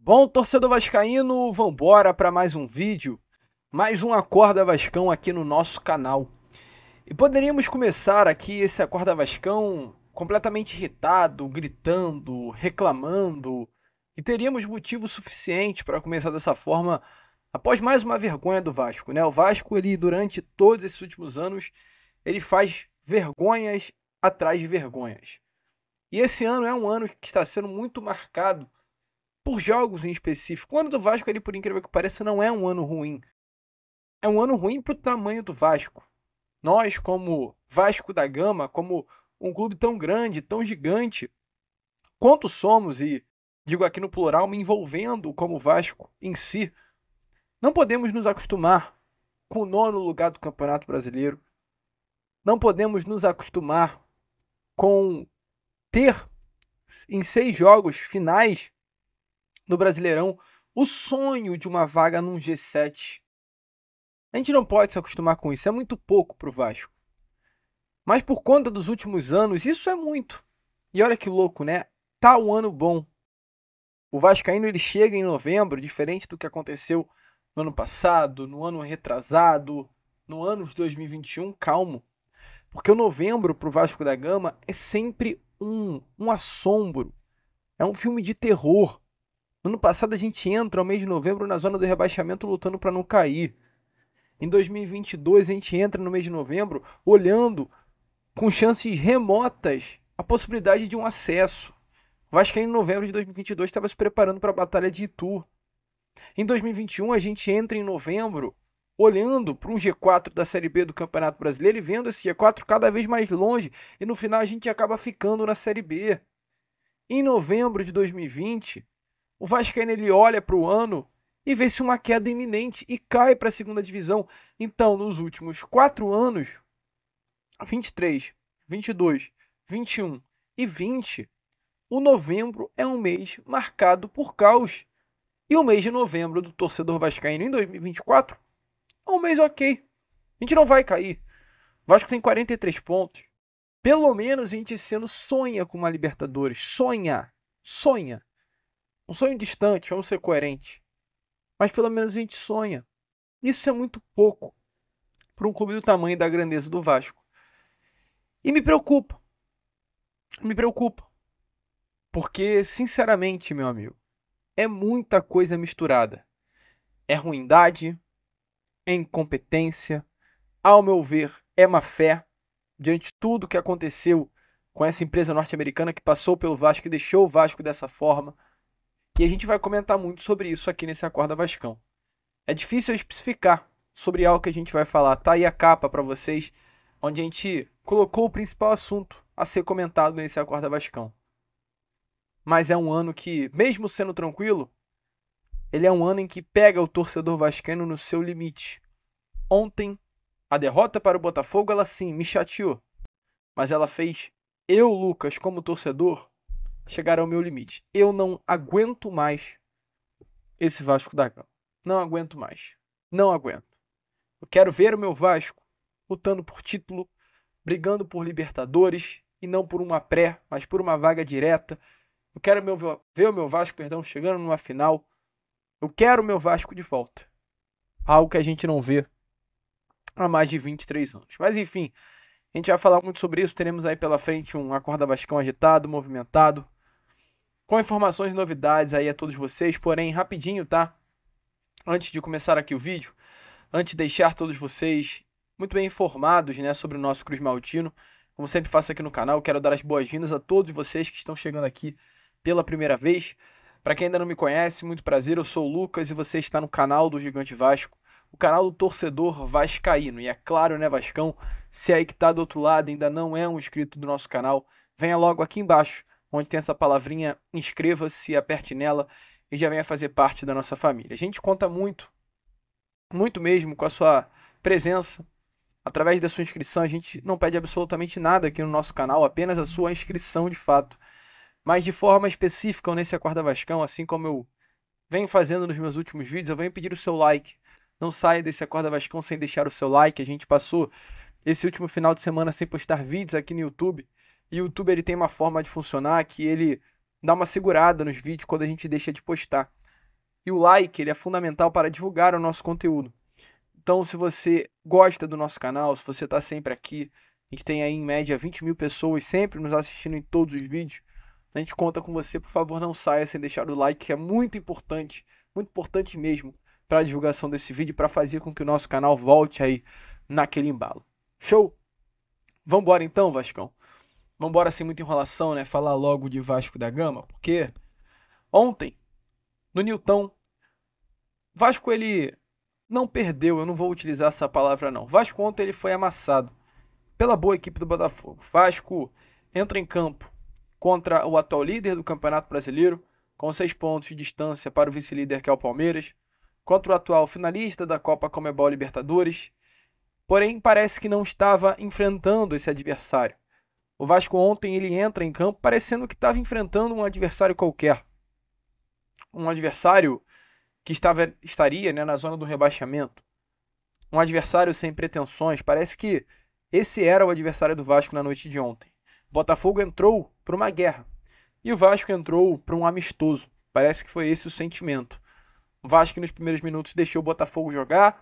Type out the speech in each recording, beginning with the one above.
Bom, torcedor vascaíno, vambora para mais um vídeo, mais um Acorda Vascão aqui no nosso canal. E poderíamos começar aqui esse Acorda Vascão completamente irritado, gritando, reclamando, e teríamos motivo suficiente para começar dessa forma após mais uma vergonha do Vasco, né? O Vasco, ele durante todos esses últimos anos, ele faz vergonhas atrás de vergonhas. E esse ano é um ano que está sendo muito marcado por jogos em específico. O ano do Vasco, ele, por incrível que pareça, não é um ano ruim. É um ano ruim para o tamanho do Vasco. Nós, como Vasco da Gama, como um clube tão grande, tão gigante, quanto somos, e digo aqui no plural, me envolvendo como Vasco em si, não podemos nos acostumar com o nono lugar do Campeonato Brasileiro. Não podemos nos acostumar com ter em 6 jogos finais no Brasileirão o sonho de uma vaga num G7. A gente não pode se acostumar com isso, é muito pouco para o Vasco. Mas por conta dos últimos anos, isso é muito. E olha que louco, né? Tá um ano bom. O Vascaíno, ele chega em novembro, diferente do que aconteceu no ano passado, no ano retrasado, no ano de 2021, calmo. Porque o novembro para o Vasco da Gama é sempre um assombro. É um filme de terror. No ano passado a gente entra ao mês de novembro na zona do rebaixamento lutando para não cair. Em 2022 a gente entra no mês de novembro olhando com chances remotas a possibilidade de um acesso. O Vasco em novembro de 2022 estava se preparando para a Batalha de Itu. Em 2021 a gente entra em novembro olhando para um G4 da Série B do Campeonato Brasileiro e vendo esse G4 cada vez mais longe, e no final a gente acaba ficando na Série B. Em novembro de 2020, o Vascaíno, ele olha para o ano e vê-se uma queda iminente e cai para a segunda divisão. Então, nos últimos 4 anos, 23, 22, 21 e 20, o novembro é um mês marcado por caos. E o mês de novembro do torcedor vascaíno em 2024 é um mês ok. A gente não vai cair. O Vasco tem 43 pontos. Pelo menos a gente esse ano sonha com uma Libertadores. Sonha. Sonha. Um sonho distante, vamos ser coerentes. Mas pelo menos a gente sonha. Isso é muito pouco para um clube do tamanho e da grandeza do Vasco. E me preocupa. Me preocupa. Porque, sinceramente, meu amigo, é muita coisa misturada. É ruindade, é incompetência, ao meu ver, é má fé, diante de tudo que aconteceu com essa empresa norte-americana que passou pelo Vasco e deixou o Vasco dessa forma. E a gente vai comentar muito sobre isso aqui nesse Acorda Vascão. É difícil eu especificar sobre algo que a gente vai falar. Tá aí a capa para vocês, onde a gente colocou o principal assunto a ser comentado nesse Acorda Vascão. Mas é um ano que, mesmo sendo tranquilo, ele é um ano em que pega o torcedor vascaíno no seu limite. Ontem, a derrota para o Botafogo, ela sim, me chateou. Mas ela fez eu, Lucas, como torcedor, chegar ao meu limite. Eu não aguento mais esse Vasco da Gama. Não aguento mais. Não aguento. Eu quero ver o meu Vasco lutando por título, brigando por Libertadores, e não por uma pré, mas por uma vaga direta. Eu quero ver o meu Vasco, chegando numa final. Eu quero o meu Vasco de volta. Algo que a gente não vê há mais de 23 anos. Mas enfim, a gente vai falar muito sobre isso. Teremos aí pela frente um Acorda Vascão agitado, movimentado, com informações e novidades aí a todos vocês. Porém, rapidinho, tá? Antes de começar aqui o vídeo, antes de deixar todos vocês muito bem informados, né, sobre o nosso Cruz Maltino, como sempre faço aqui no canal, quero dar as boas-vindas a todos vocês que estão chegando aqui pela primeira vez. Para quem ainda não me conhece, muito prazer, eu sou o Lucas e você está no canal do Gigante Vasco, o canal do torcedor vascaíno. E é claro, né, Vascão, se aí que está do outro lado ainda não é um inscrito do nosso canal, venha logo aqui embaixo, onde tem essa palavrinha, inscreva-se, aperte nela e já venha fazer parte da nossa família. A gente conta muito, muito mesmo com a sua presença. Através da sua inscrição, a gente não pede absolutamente nada aqui no nosso canal, apenas a sua inscrição de fato. Mas de forma específica nesse Acorda Vascão, assim como eu venho fazendo nos meus últimos vídeos, eu venho pedir o seu like. Não saia desse Acorda Vascão sem deixar o seu like. A gente passou esse último final de semana sem postar vídeos aqui no YouTube. E o YouTube, ele tem uma forma de funcionar que ele dá uma segurada nos vídeos quando a gente deixa de postar. E o like, ele é fundamental para divulgar o nosso conteúdo. Então, se você gosta do nosso canal, se você está sempre aqui, a gente tem aí em média 20 mil pessoas sempre nos assistindo em todos os vídeos, a gente conta com você. Por favor, não saia sem deixar o like, que é muito importante mesmo, para a divulgação desse vídeo, para fazer com que o nosso canal volte aí naquele embalo. Show? Vambora então, Vascão? Vambora sem muita enrolação, né? Falar logo de Vasco da Gama, porque ontem, no Newton, Vasco ele não perdeu, eu não vou utilizar essa palavra não. Vasco ontem ele foi amassado pela boa equipe do Botafogo. Vasco entra em campo contra o atual líder do Campeonato Brasileiro, com 6 pontos de distância para o vice-líder que é o Palmeiras, contra o atual finalista da Copa Conmebol Libertadores, porém parece que não estava enfrentando esse adversário. O Vasco ontem ele entra em campo parecendo que estava enfrentando um adversário qualquer. Um adversário que estaria, né, na zona do rebaixamento. Um adversário sem pretensões. Parece que esse era o adversário do Vasco na noite de ontem. O Botafogo entrou para uma guerra e o Vasco entrou para um amistoso. Parece que foi esse o sentimento. O Vasco nos primeiros minutos deixou o Botafogo jogar.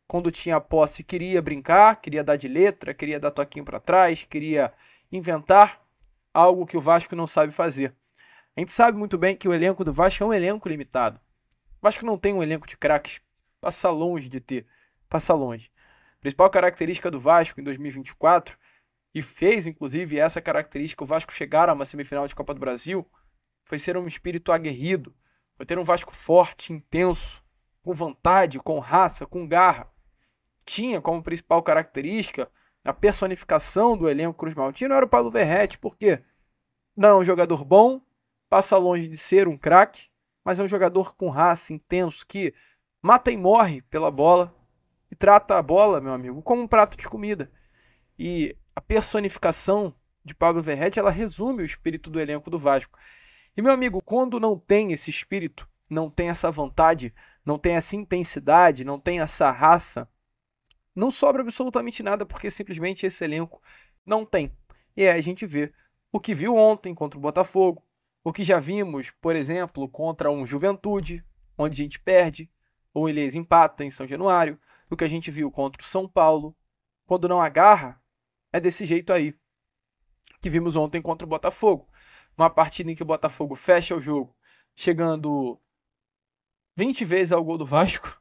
Quando tinha a posse queria brincar, queria dar de letra, queria dar toquinho para trás, queria inventar algo que o Vasco não sabe fazer. A gente sabe muito bem que o elenco do Vasco é um elenco limitado. O Vasco não tem um elenco de craques. Passa longe de ter. Passa longe. A principal característica do Vasco em 2024, e fez inclusive essa característica o Vasco chegar a uma semifinal de Copa do Brasil, foi ser um espírito aguerrido. Foi ter um Vasco forte, intenso, com vontade, com raça, com garra. Tinha como principal característica a personificação do elenco Cruz Maltino era o Paulo Verratti, porque não é um jogador bom, passa longe de ser um craque, mas é um jogador com raça, intenso, que mata e morre pela bola e trata a bola, meu amigo, como um prato de comida. E a personificação de Pablo Verratti, ela resume o espírito do elenco do Vasco. E, meu amigo, quando não tem esse espírito, não tem essa vontade, não tem essa intensidade, não tem essa raça, não sobra absolutamente nada, porque simplesmente esse elenco não tem. E aí a gente vê o que viu ontem contra o Botafogo, o que já vimos, por exemplo, contra um Juventude, onde a gente perde, ou eles empatam em São Januário, o que a gente viu contra o São Paulo. Quando não agarra, é desse jeito aí, que vimos ontem contra o Botafogo. Uma partida em que o Botafogo fecha o jogo, chegando 20 vezes ao gol do Vasco,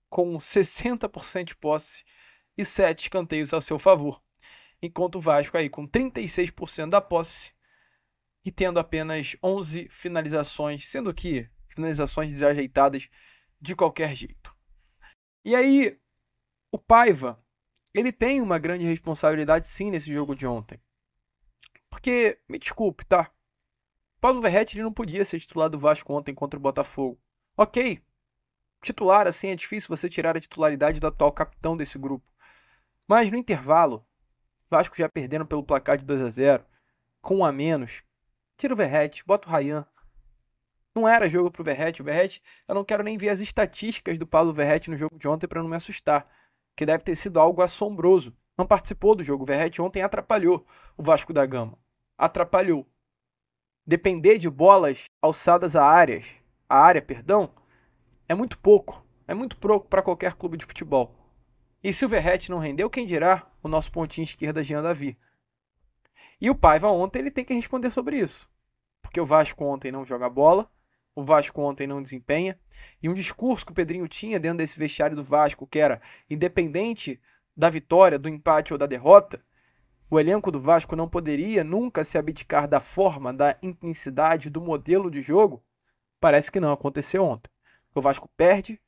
com 60% de posse e 7 escanteios a seu favor. Enquanto o Vasco aí com 36% da posse e tendo apenas 11 finalizações, sendo que finalizações desajeitadas de qualquer jeito. E aí, o Paiva, ele tem uma grande responsabilidade sim nesse jogo de ontem. Porque, me desculpe, tá? Paulo Verratti ele não podia ser titular do Vasco ontem contra o Botafogo. Ok, titular assim é difícil você tirar a titularidade do atual capitão desse grupo. Mas no intervalo, Vasco já perdendo pelo placar de 2-0, com 1 a menos, tira o Verratti, bota o Ryan. Não era jogo pro Verratti. O Verratti, eu não quero nem ver as estatísticas do Paulo Verratti no jogo de ontem para não me assustar, que deve ter sido algo assombroso. Não participou do jogo. O Verratti ontem atrapalhou o Vasco da Gama. Atrapalhou. Depender de bolas alçadas à área, é muito pouco. É muito pouco para qualquer clube de futebol. E se o Verratti não rendeu, quem dirá o nosso pontinho esquerda Jean Davi. E o Paiva ontem ele tem que responder sobre isso. Porque o Vasco ontem não joga bola, o Vasco ontem não desempenha. E um discurso que o Pedrinho tinha dentro desse vestiário do Vasco, que era independente da vitória, do empate ou da derrota, o elenco do Vasco não poderia nunca se abdicar da forma, da intensidade, do modelo de jogo. Parece que não aconteceu ontem. O Vasco perde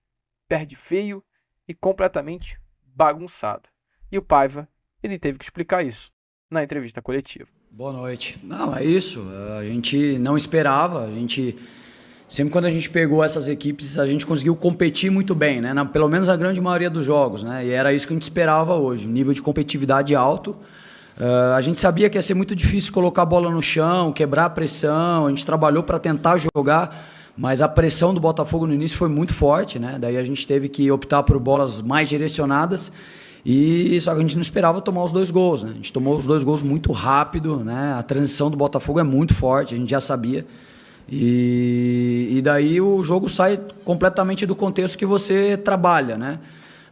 feio e completamente bagunçado. E o Paiva, ele teve que explicar isso na entrevista coletiva. Boa noite. Não, é isso. A gente não esperava. Sempre quando a gente pegou essas equipes, a gente conseguiu competir muito bem, né? Pelo menos a grande maioria dos jogos, né? E era isso que a gente esperava hoje. Um nível de competitividade alto. A gente sabia que ia ser muito difícil colocar a bola no chão, quebrar a pressão. A gente trabalhou para tentar jogar, mas a pressão do Botafogo no início foi muito forte, né? Daí a gente teve que optar por bolas mais direcionadas. E só que a gente não esperava tomar os 2 gols, né? A gente tomou os 2 gols muito rápido, né? A transição do Botafogo é muito forte, a gente já sabia. E daí o jogo sai completamente do contexto que você trabalha, né?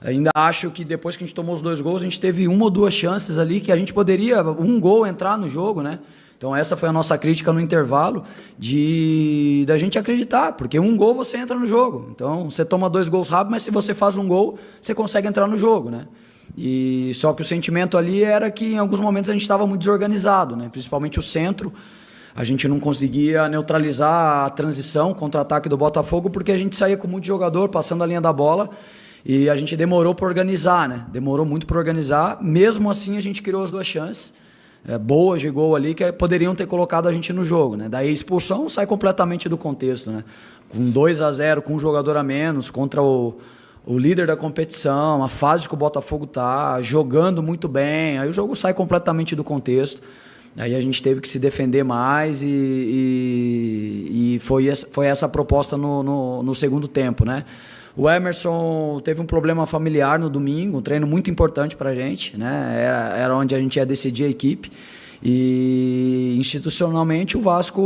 Ainda acho que depois que a gente tomou os 2 gols, a gente teve uma ou duas chances ali que a gente poderia, um gol, entrar no jogo, né? Então essa foi a nossa crítica no intervalo, da gente acreditar, porque um gol você entra no jogo. Então você toma 2 gols rápido, mas se você faz um gol, você consegue entrar no jogo, né? E só que o sentimento ali era que em alguns momentos a gente estava muito desorganizado, né? Principalmente o centro. A gente não conseguia neutralizar a transição, contra-ataque do Botafogo, porque a gente saía com muito jogador passando a linha da bola e a gente demorou para organizar, né? Demorou muito para organizar. Mesmo assim, a gente criou as 2 chances boas de gol ali que poderiam ter colocado a gente no jogo, né? Daí a expulsão sai completamente do contexto, né? Com 2-0, com um jogador a menos, contra o líder da competição, a fase que o Botafogo tá, jogando muito bem, aí o jogo sai completamente do contexto. Aí a gente teve que se defender mais e foi essa a proposta no segundo tempo, né? O Emerson teve um problema familiar no domingo, um treino muito importante para a gente, né? Era onde a gente ia decidir a equipe. E institucionalmente o Vasco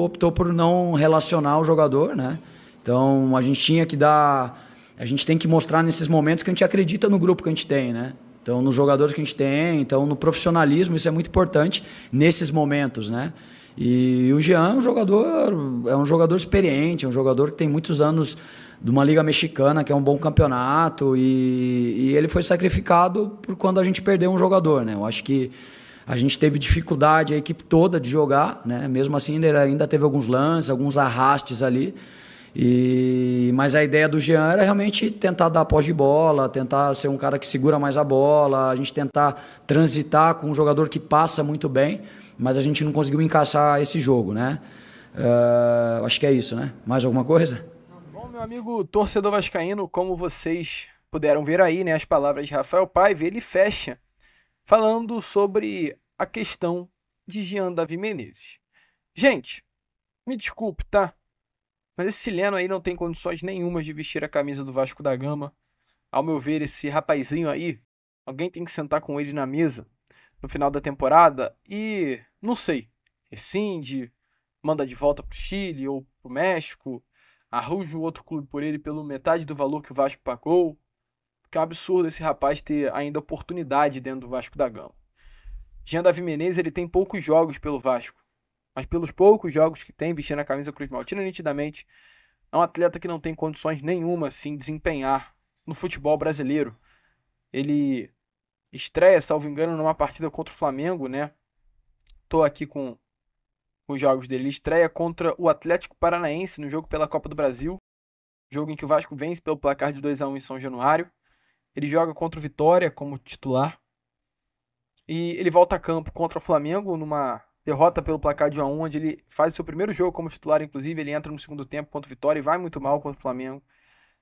optou por não relacionar o jogador, né? Então a gente tem que mostrar nesses momentos que a gente acredita no grupo que a gente tem, né? Então, nos jogadores que a gente tem, então no profissionalismo, isso é muito importante nesses momentos, né? E o Jean é um jogador experiente, é um jogador que tem muitos anos de uma liga mexicana, que é um bom campeonato, e ele foi sacrificado por quando a gente perdeu um jogador, né? Eu acho que a gente teve dificuldade, a equipe toda, de jogar, né? Mesmo assim, ele ainda teve alguns lances, alguns arrastes ali. Mas a ideia do Jean era realmente tentar dar posse de bola, tentar ser um cara que segura mais a bola, a gente tentar transitar com um jogador que passa muito bem, mas a gente não conseguiu encaixar esse jogo, né? Acho que é isso, né? Mais alguma coisa? Bom, meu amigo torcedor vascaíno, como vocês puderam ver aí, né, as palavras de Rafael Paiva, ele fecha falando sobre a questão de Jean Davi Menezes. Gente, me desculpe, tá? Mas esse chileno aí não tem condições nenhumas de vestir a camisa do Vasco da Gama. Ao meu ver, esse rapazinho aí, alguém tem que sentar com ele na mesa no final da temporada e, não sei, rescinde, manda de volta pro Chile ou pro México, arranja um outro clube por ele pelo metade do valor que o Vasco pagou. Porque é um absurdo esse rapaz ter ainda oportunidade dentro do Vasco da Gama. Jean Davi Menezes, ele tem poucos jogos pelo Vasco. Mas pelos poucos jogos que tem, vestindo a camisa Cruz Maltina, nitidamente, é um atleta que não tem condições nenhuma, assim, de desempenhar no futebol brasileiro. Ele estreia, salvo engano, numa partida contra o Flamengo, né? Tô aqui com os jogos dele. Ele estreia contra o Atlético Paranaense no jogo pela Copa do Brasil. Jogo em que o Vasco vence pelo placar de 2-1 em São Januário. Ele joga contra o Vitória como titular. E ele volta a campo contra o Flamengo numa derrota pelo placar de 1-1, onde ele faz seu primeiro jogo como titular, inclusive. Ele entra no segundo tempo contra o Vitória e vai muito mal contra o Flamengo.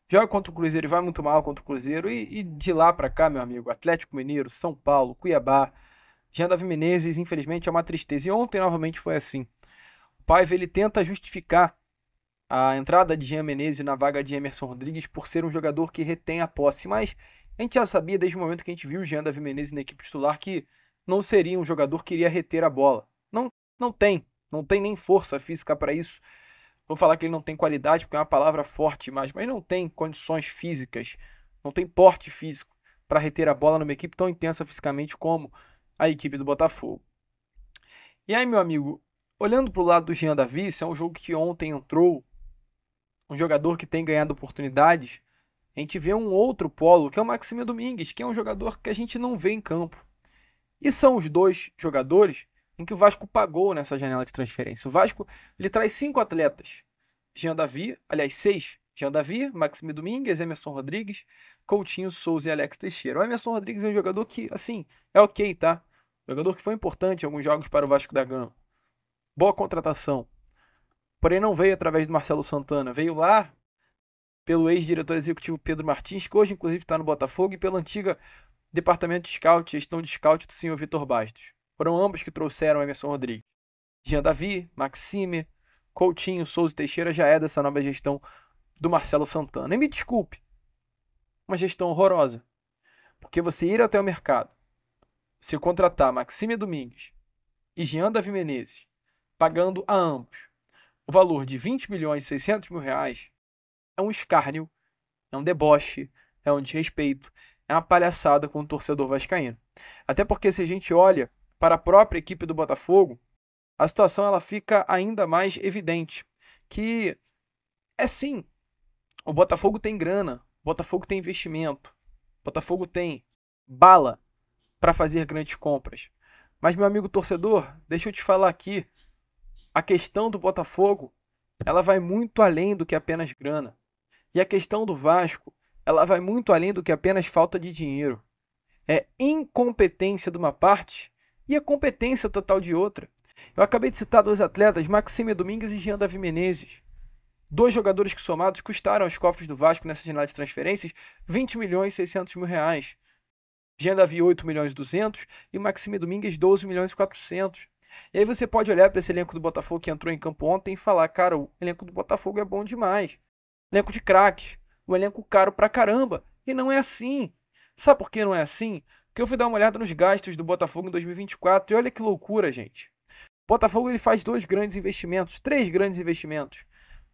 Joga contra o Cruzeiro e vai muito mal contra o Cruzeiro. E de lá pra cá, meu amigo, Atlético Mineiro, São Paulo, Cuiabá. Jean Davi Menezes, infelizmente, é uma tristeza. E ontem, novamente, foi assim. O Paiva, ele tenta justificar a entrada de Jean Menezes na vaga de Emerson Rodrigues por ser um jogador que retém a posse. Mas a gente já sabia, desde o momento que a gente viu o Jean Davi Menezes na equipe titular, que não seria um jogador que iria reter a bola. Não tem. Não tem nem força física para isso. Vou falar que ele não tem qualidade, porque é uma palavra forte, mas não tem condições físicas, não tem porte físico para reter a bola numa equipe tão intensa fisicamente como a equipe do Botafogo. E aí, meu amigo, olhando para o lado do Jean Davi, esse é um jogo que ontem entrou um jogador que tem ganhado oportunidades. A gente vê um outro polo, que é o Maxime Domingues, que é um jogador que a gente não vê em campo. E são os dois jogadores em que o Vasco pagou nessa janela de transferência. O Vasco, ele traz 5 atletas. Jean Davi, aliás, 6. Jean Davi, Maxime Domingues, Emerson Rodrigues, Coutinho, Souza e Alex Teixeira. O Emerson Rodrigues é um jogador que, assim, é ok, tá? Jogador que foi importante em alguns jogos para o Vasco da Gama. Boa contratação. Porém, não veio através do Marcelo Santana. Veio lá pelo ex-diretor executivo Pedro Martins, que hoje, inclusive, está no Botafogo, e pela antiga departamento de scout, gestão de scout do senhor Vitor Bastos. Foram ambos que trouxeram Emerson Rodrigues. Jean Davi, Maxime, Coutinho, Souza e Teixeira já é dessa nova gestão do Marcelo Santana. E me desculpe, uma gestão horrorosa. Porque você ir até o mercado, se contratar Maxime Domingues e Jean Davi Menezes, pagando a ambos o valor de 20 milhões e 600 mil reais é um escárnio, é um deboche, é um desrespeito, é uma palhaçada com o torcedor vascaíno. Até porque se a gente olha para a própria equipe do Botafogo, a situação ela fica ainda mais evidente, que é sim, o Botafogo tem grana, o Botafogo tem investimento, o Botafogo tem bala para fazer grandes compras. Mas, meu amigo torcedor, deixa eu te falar aqui, a questão do Botafogo, ela vai muito além do que apenas grana. E a questão do Vasco, ela vai muito além do que apenas falta de dinheiro. É incompetência de uma parte e a competência total de outra. Eu acabei de citar dois atletas, Maxime Domingues e Jean Davi Menezes. Dois jogadores que somados custaram aos cofres do Vasco nessa janela de transferências 20 milhões e 600 mil reais. Jean Davi 8 milhões e 200 e Maxime Domingues 12 milhões e 400. E aí você pode olhar para esse elenco do Botafogo que entrou em campo ontem e falar, cara, o elenco do Botafogo é bom demais. Elenco de craques, um elenco caro pra caramba. E não é assim. Sabe por que não é assim? Porque eu fui dar uma olhada nos gastos do Botafogo em 2024 e olha que loucura, gente. O Botafogo ele faz dois grandes investimentos, três grandes investimentos,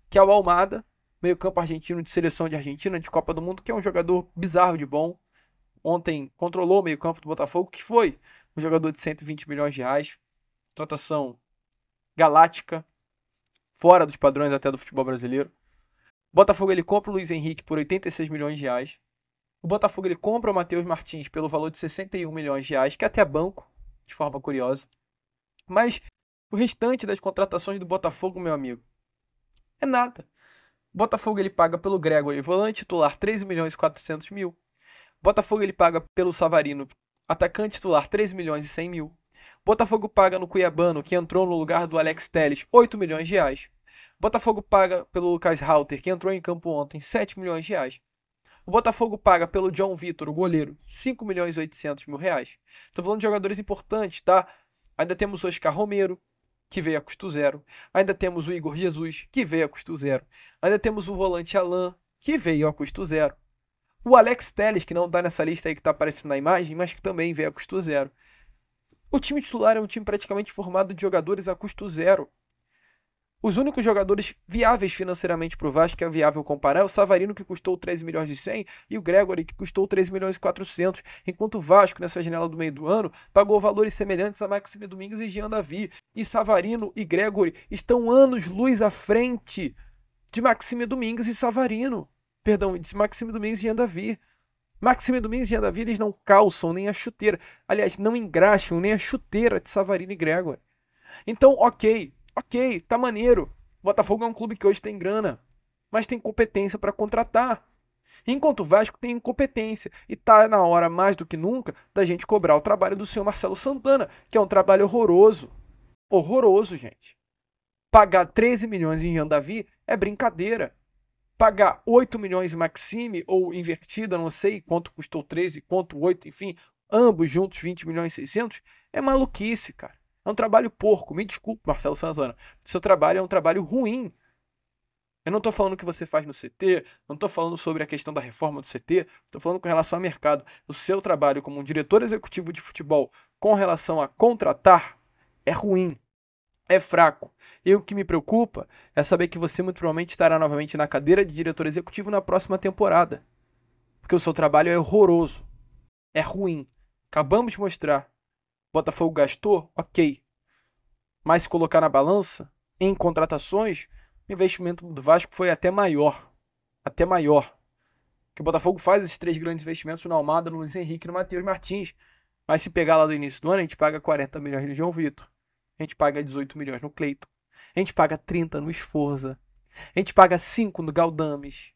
que é o Almada, meio-campo argentino de seleção de Argentina, de Copa do Mundo, que é um jogador bizarro de bom. Ontem controlou o meio-campo do Botafogo, que foi um jogador de 120 milhões de reais, contratação galáctica, fora dos padrões até do futebol brasileiro. O Botafogo ele compra o Luiz Henrique por 86 milhões de reais. O Botafogo ele compra o Matheus Martins pelo valor de 61 milhões de reais, que é até banco, de forma curiosa. Mas o restante das contratações do Botafogo, meu amigo, é nada. O Botafogo ele paga pelo Gregory, volante titular, 13 milhões e 400 mil. O Botafogo ele paga pelo Savarino, atacante titular, 13 milhões e 100 mil. O Botafogo paga no Cuiabano, que entrou no lugar do Alex Telles, 8 milhões de reais. O Botafogo paga pelo Lucas Halter, que entrou em campo ontem, 7 milhões de reais. O Botafogo paga pelo John Vitor, o goleiro, 5 milhões e 800 mil reais. Estou falando de jogadores importantes, tá? Ainda temos o Oscar Romero, que veio a custo zero. Ainda temos o Igor Jesus, que veio a custo zero. Ainda temos o volante Alain, que veio a custo zero. O Alex Telles, que não está nessa lista aí que está aparecendo na imagem, mas que também veio a custo zero. O time titular é um time praticamente formado de jogadores a custo zero. Os únicos jogadores viáveis financeiramente para o Vasco, que é viável comparar, é o Savarino, que custou 13 milhões e 100, e o Gregory, que custou 13 milhões e 400, enquanto o Vasco, nessa janela do meio do ano, pagou valores semelhantes a Maxime Domingues e Jean Davi. E Savarino e Gregory estão anos-luz à frente de Maxime Domingues e Savarino. Perdão, de Maxime Domingues e Jean Davi. Maxime Domingues e Jean Davi, eles não calçam nem a chuteira. Aliás, não engraxam nem a chuteira de Savarino e Gregory. Então, ok, tá maneiro. O Botafogo é um clube que hoje tem grana, mas tem competência para contratar. Enquanto o Vasco tem incompetência. E tá na hora, mais do que nunca, da gente cobrar o trabalho do senhor Marcelo Santana, que é um trabalho horroroso. Horroroso, gente. Pagar 13 milhões em Jean Davi é brincadeira. Pagar 8 milhões em Maxime, ou invertida, não sei quanto custou 13, quanto 8, enfim, ambos juntos 20 milhões e 600, é maluquice, cara. É um trabalho porco. Me desculpe, Marcelo Santana. Seu trabalho é um trabalho ruim. Eu não estou falando o que você faz no CT, não estou falando sobre a questão da reforma do CT, estou falando com relação ao mercado. O seu trabalho como um diretor executivo de futebol com relação a contratar é ruim, é fraco. E o que me preocupa é saber que você muito provavelmente estará novamente na cadeira de diretor executivo na próxima temporada. Porque o seu trabalho é horroroso, é ruim. Acabamos de mostrar. Botafogo gastou? Ok. Mas se colocar na balança, em contratações, o investimento do Vasco foi até maior. Até maior. Porque o Botafogo faz esses três grandes investimentos no Almada, no Luiz Henrique e no Matheus Martins. Mas se pegar lá do início do ano, a gente paga 40 milhões no João Vitor. A gente paga 18 milhões no Cleiton. A gente paga 30 no Esforza. A gente paga 5 no Galdames.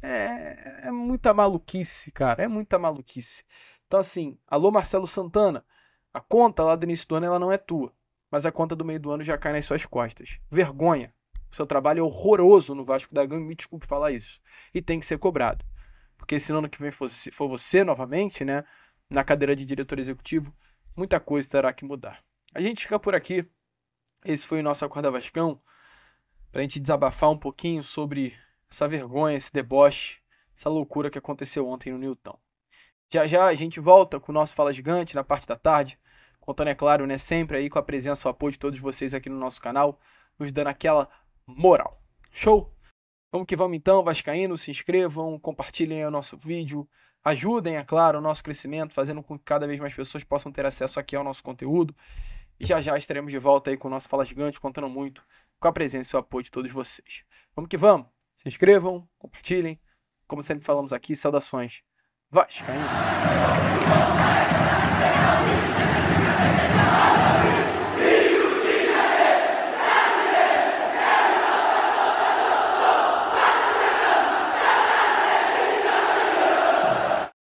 É muita maluquice, cara. É muita maluquice. Então assim, alô Marcelo Santana, a conta lá do início do ano ela não é tua, mas a conta do meio do ano já cai nas suas costas. Vergonha. O seu trabalho é horroroso no Vasco da Gama, me desculpe falar isso. E tem que ser cobrado. Porque se no ano que vem for você novamente, né, na cadeira de diretor executivo, muita coisa terá que mudar. A gente fica por aqui. Esse foi o nosso Acorda Vascão, pra gente desabafar um pouquinho sobre essa vergonha, esse deboche, essa loucura que aconteceu ontem no Newton. Já já a gente volta com o nosso Fala Gigante na parte da tarde, contando, é claro, né, sempre aí com a presença, o apoio de todos vocês aqui no nosso canal. nos dando aquela moral. Show? Vamos que vamos então, vascaínos, se inscrevam, compartilhem o nosso vídeo, ajudem, é claro, o nosso crescimento, fazendo com que cada vez mais pessoas possam ter acesso aqui ao nosso conteúdo. E já já estaremos de volta aí com o nosso Fala Gigante, contando muito com a presença e o apoio de todos vocês. Vamos que vamos, se inscrevam, compartilhem, como sempre falamos aqui, saudações vascaínos.